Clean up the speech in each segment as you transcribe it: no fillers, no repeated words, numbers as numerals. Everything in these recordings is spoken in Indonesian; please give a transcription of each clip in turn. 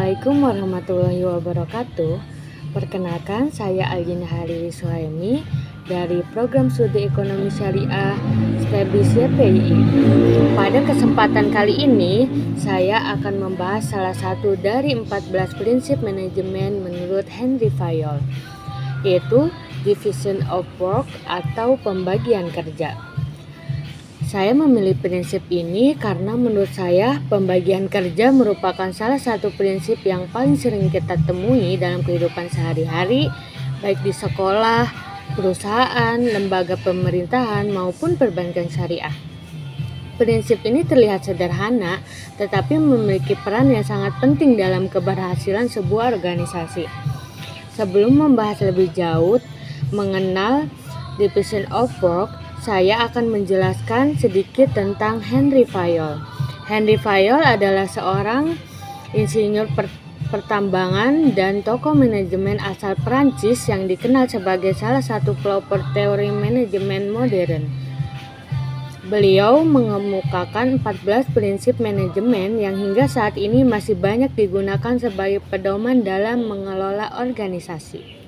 Assalamualaikum warahmatullahi wabarakatuh. Perkenalkan, saya Aljina Hariri Suhaimi dari Program Studi Ekonomi Syariah Stebis YPI. Pada kesempatan kali ini, saya akan membahas salah satu dari 14 prinsip manajemen menurut Henry Fayol, yaitu Division of Work atau pembagian kerja. Saya memilih prinsip ini karena menurut saya pembagian kerja merupakan salah satu prinsip yang paling sering kita temui dalam kehidupan sehari-hari, baik di sekolah, perusahaan, lembaga pemerintahan, maupun perbankan syariah. Prinsip ini terlihat sederhana, tetapi memiliki peran yang sangat penting dalam keberhasilan sebuah organisasi. Sebelum membahas lebih jauh mengenal Division of Work, saya akan menjelaskan sedikit tentang Henry Fayol. Henry Fayol adalah seorang insinyur pertambangan dan tokoh manajemen asal Prancis yang dikenal sebagai salah satu pelopor teori manajemen modern. Beliau mengemukakan 14 prinsip manajemen yang hingga saat ini masih banyak digunakan sebagai pedoman dalam mengelola organisasi.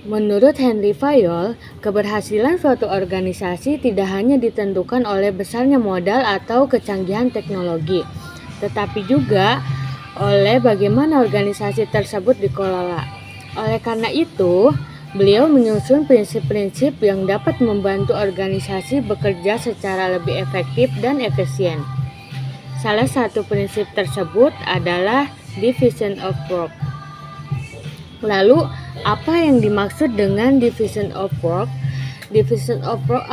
Menurut Henry Fayol, keberhasilan suatu organisasi tidak hanya ditentukan oleh besarnya modal atau kecanggihan teknologi, tetapi juga oleh bagaimana organisasi tersebut dikelola. Oleh karena itu, beliau menyusun prinsip-prinsip yang dapat membantu organisasi bekerja secara lebih efektif dan efisien. Salah satu prinsip tersebut adalah Division of Work. Lalu, apa yang dimaksud dengan Division of Work? Division of Work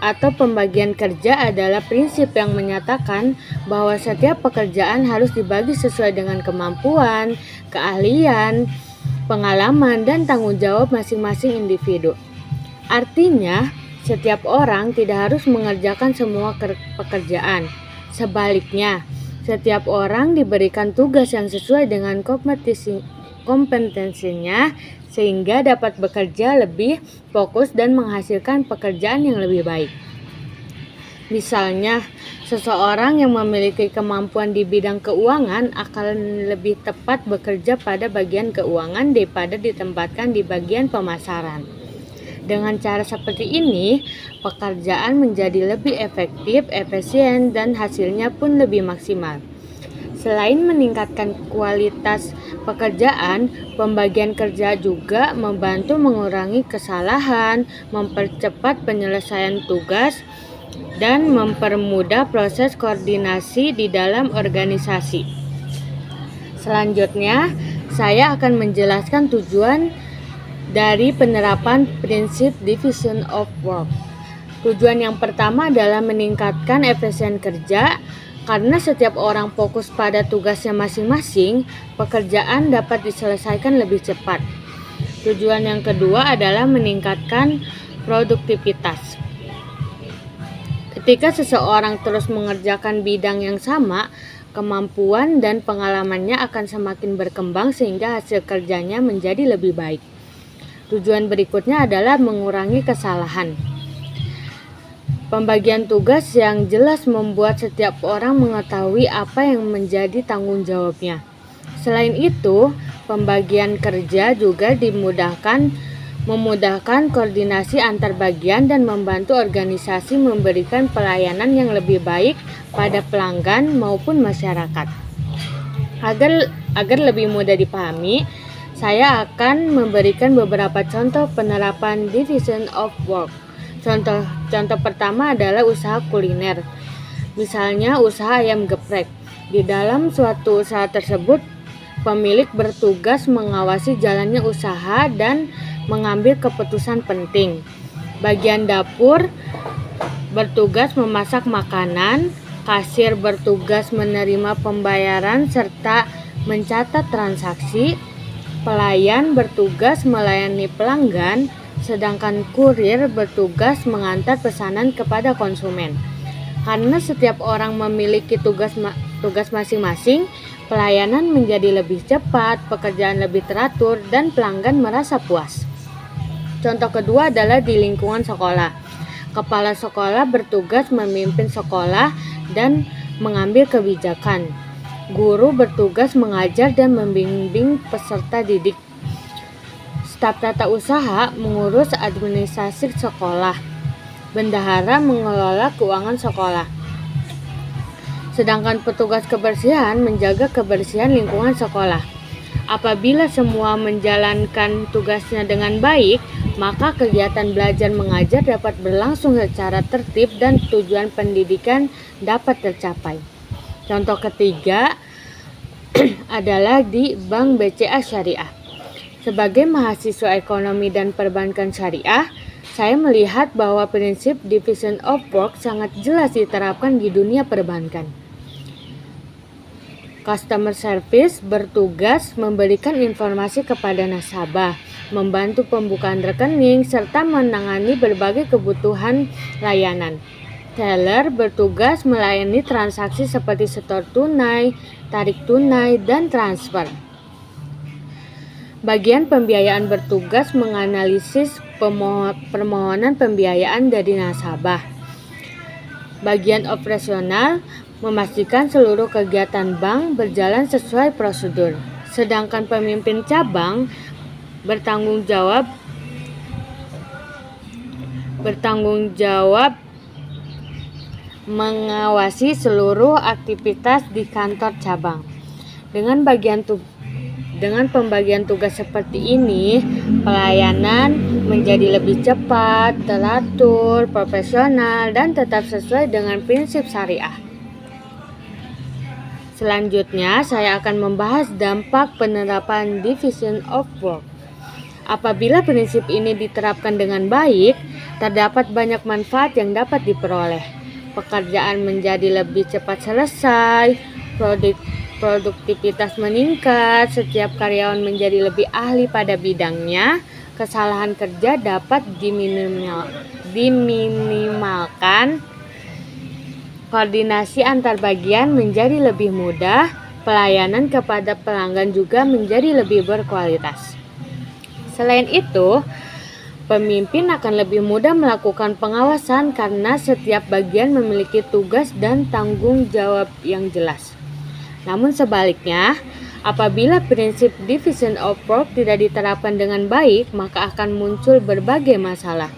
atau pembagian kerja adalah prinsip yang menyatakan bahwa setiap pekerjaan harus dibagi sesuai dengan kemampuan, keahlian, pengalaman, dan tanggung jawab masing-masing individu. Artinya, setiap orang tidak harus mengerjakan semua pekerjaan. Sebaliknya, setiap orang diberikan tugas yang sesuai dengan kompetensinya sehingga dapat bekerja lebih fokus dan menghasilkan pekerjaan yang lebih baik. Misalnya, seseorang yang memiliki kemampuan di bidang keuangan akan lebih tepat bekerja pada bagian keuangan daripada ditempatkan di bagian pemasaran. Dengan cara seperti ini, pekerjaan menjadi lebih efektif, efisien, dan hasilnya pun lebih maksimal. Selain meningkatkan kualitas pekerjaan, pembagian kerja juga membantu mengurangi kesalahan, mempercepat penyelesaian tugas, dan mempermudah proses koordinasi di dalam organisasi. Selanjutnya, saya akan menjelaskan tujuan dari penerapan prinsip Division of Work. Tujuan yang pertama adalah meningkatkan efisien kerja. Karena setiap orang fokus pada tugasnya masing-masing, pekerjaan dapat diselesaikan lebih cepat. Tujuan yang kedua adalah meningkatkan produktivitas. Ketika seseorang terus mengerjakan bidang yang sama, kemampuan dan pengalamannya akan semakin berkembang sehingga hasil kerjanya menjadi lebih baik. Tujuan berikutnya adalah mengurangi kesalahan. Pembagian tugas yang jelas membuat setiap orang mengetahui apa yang menjadi tanggung jawabnya. Selain itu, pembagian kerja juga memudahkan koordinasi antar bagian dan membantu organisasi memberikan pelayanan yang lebih baik pada pelanggan maupun masyarakat. Agar lebih mudah dipahami, saya akan memberikan beberapa contoh penerapan Division of Work. Contoh pertama adalah usaha kuliner. Misalnya usaha ayam geprek. Di dalam suatu usaha tersebut, pemilik bertugas mengawasi jalannya usaha dan mengambil keputusan penting. Bagian dapur bertugas memasak makanan, kasir bertugas menerima pembayaran serta mencatat transaksi, pelayan bertugas melayani pelanggan, sedangkan kurir bertugas mengantar pesanan kepada konsumen. Karena setiap orang memiliki tugas masing-masing, pelayanan menjadi lebih cepat, pekerjaan lebih teratur, dan pelanggan merasa puas. Contoh kedua adalah di lingkungan sekolah. Kepala sekolah bertugas memimpin sekolah dan mengambil kebijakan. Guru bertugas mengajar dan membimbing peserta didik. Staf tata usaha mengurus administrasi sekolah. Bendahara mengelola keuangan sekolah. Sedangkan petugas kebersihan menjaga kebersihan lingkungan sekolah. Apabila semua menjalankan tugasnya dengan baik, maka kegiatan belajar mengajar dapat berlangsung secara tertib dan tujuan pendidikan dapat tercapai. Contoh ketiga adalah di Bank BCA Syariah. Sebagai mahasiswa ekonomi dan perbankan syariah, saya melihat bahwa prinsip division of work sangat jelas diterapkan di dunia perbankan. Customer service bertugas memberikan informasi kepada nasabah, membantu pembukaan rekening, serta menangani berbagai kebutuhan layanan. Teller bertugas melayani transaksi seperti setor tunai, tarik tunai, dan transfer. Bagian pembiayaan bertugas menganalisis permohonan pembiayaan dari nasabah. Bagian operasional memastikan seluruh kegiatan bank berjalan sesuai prosedur. Sedangkan pemimpin cabang bertanggung jawab mengawasi seluruh aktivitas di kantor cabang. Dengan pembagian tugas seperti ini, pelayanan menjadi lebih cepat, teratur, profesional, dan tetap sesuai dengan prinsip syariah. Selanjutnya, saya akan membahas dampak penerapan division of work. Apabila prinsip ini diterapkan dengan baik, terdapat banyak manfaat yang dapat diperoleh. Pekerjaan menjadi lebih cepat selesai, produktivitas meningkat, setiap karyawan menjadi lebih ahli pada bidangnya, kesalahan kerja dapat diminimalkan, koordinasi antar bagian menjadi lebih mudah, pelayanan kepada pelanggan juga menjadi lebih berkualitas. Selain itu, pemimpin akan lebih mudah melakukan pengawasan karena setiap bagian memiliki tugas dan tanggung jawab yang jelas. Namun sebaliknya, apabila prinsip division of work tidak diterapkan dengan baik, maka akan muncul berbagai masalah.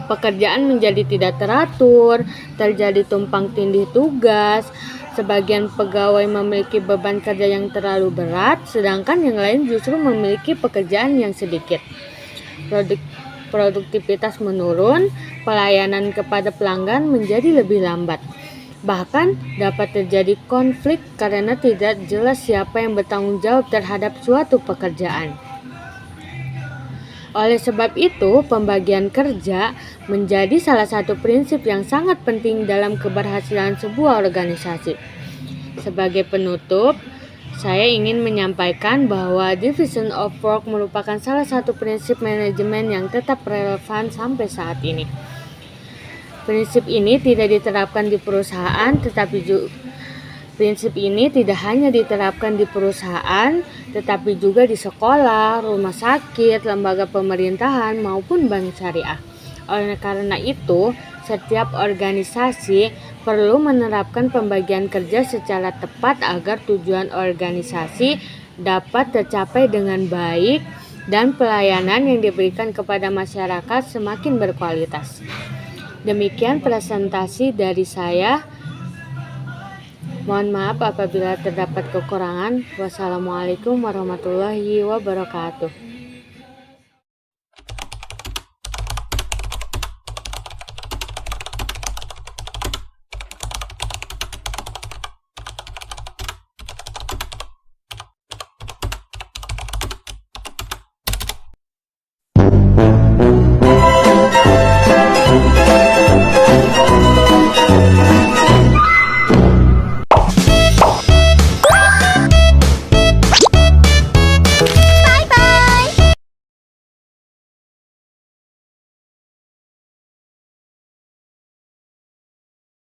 Pekerjaan menjadi tidak teratur, terjadi tumpang tindih tugas, sebagian pegawai memiliki beban kerja yang terlalu berat, sedangkan yang lain justru memiliki pekerjaan yang sedikit. Produktivitas menurun, pelayanan kepada pelanggan menjadi lebih lambat. Bahkan dapat terjadi konflik karena tidak jelas siapa yang bertanggung jawab terhadap suatu pekerjaan. Oleh sebab itu, pembagian kerja menjadi salah satu prinsip yang sangat penting dalam keberhasilan sebuah organisasi. Sebagai penutup, saya ingin menyampaikan bahwa division of work merupakan salah satu prinsip manajemen yang tetap relevan sampai saat ini. Prinsip ini tidak diterapkan di perusahaan, Prinsip ini tidak hanya diterapkan di perusahaan, tetapi juga di sekolah, rumah sakit, lembaga pemerintahan, maupun bank syariah. Oleh karena itu, setiap organisasi perlu menerapkan pembagian kerja secara tepat agar tujuan organisasi dapat tercapai dengan baik dan pelayanan yang diberikan kepada masyarakat semakin berkualitas. Demikian presentasi dari saya. Mohon maaf apabila terdapat kekurangan. Wassalamualaikum warahmatullahi wabarakatuh.